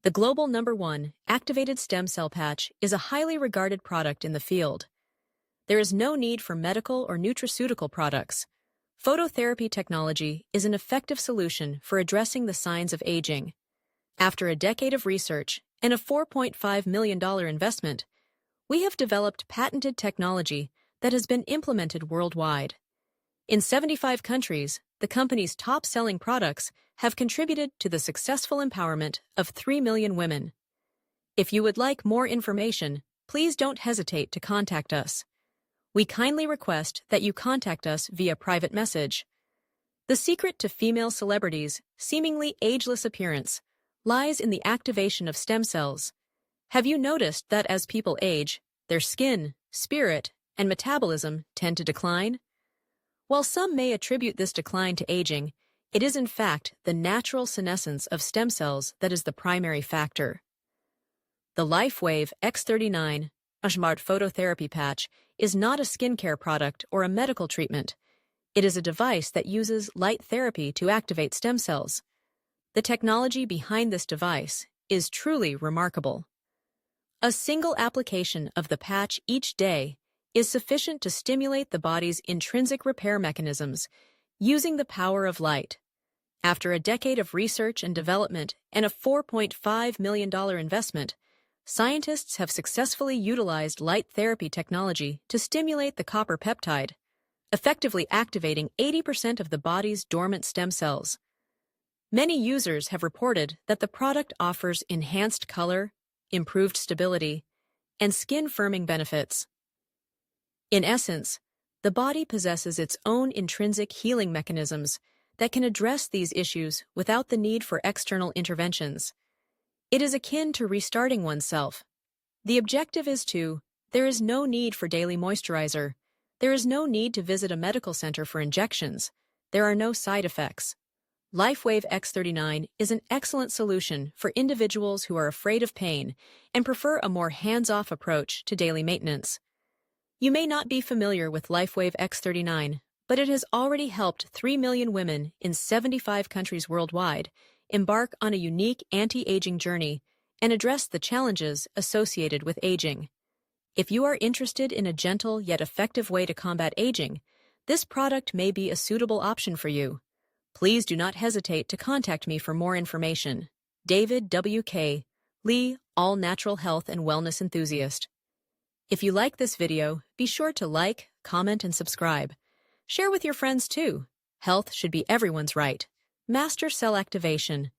The global #1 activated stem cell patch is a highly regarded product in the field. There is no need for medical or nutraceutical products. Phototherapy technology is an effective solution for addressing the signs of aging. After a decade of research and a $4.5 million investment, we have developed patented technology that has been implemented worldwide. In 75 countries, the company's top-selling products have contributed to the successful empowerment of 3 million women. If you would like more information, please don't hesitate to contact us. We kindly request that you contact us via private message. The secret to female celebrities' seemingly ageless appearance lies in the activation of stem cells. Have you noticed that as people age, their skin, spirit, and metabolism tend to decline? While some may attribute this decline to aging, it is in fact the natural senescence of stem cells that is the primary factor. The LifeWave X39 a smart phototherapy patch is not a skincare product or a medical treatment. It is a device that uses light therapy to activate stem cells. The technology behind this device is truly remarkable. A single application of the patch each day is sufficient to stimulate the body's intrinsic repair mechanisms using the power of light. After a decade of research and development and a $4.5 million investment, scientists have successfully utilized light therapy technology to stimulate the copper peptide, effectively activating 80% of the body's dormant stem cells. Many users have reported that the product offers enhanced color, improved stability, and skin-firming benefits. In essence, the body possesses its own intrinsic healing mechanisms that can address these issues without the need for external interventions. It is akin to restarting oneself. The objective is there is no need for daily moisturizer. There is no need to visit a medical center for injections. There are no side effects. LifeWave X39 is an excellent solution for individuals who are afraid of pain and prefer a more hands-off approach to daily maintenance. You may not be familiar with LifeWave X39, but it has already helped 3 million women in 75 countries worldwide embark on a unique anti-aging journey and address the challenges associated with aging. If you are interested in a gentle yet effective way to combat aging, this product may be a suitable option for you. Please do not hesitate to contact me for more information. David W.K. Lee, all natural health and wellness enthusiast. If you like this video, be sure to like, comment, and subscribe. Share with your friends too. Health should be everyone's right. Master cell activation.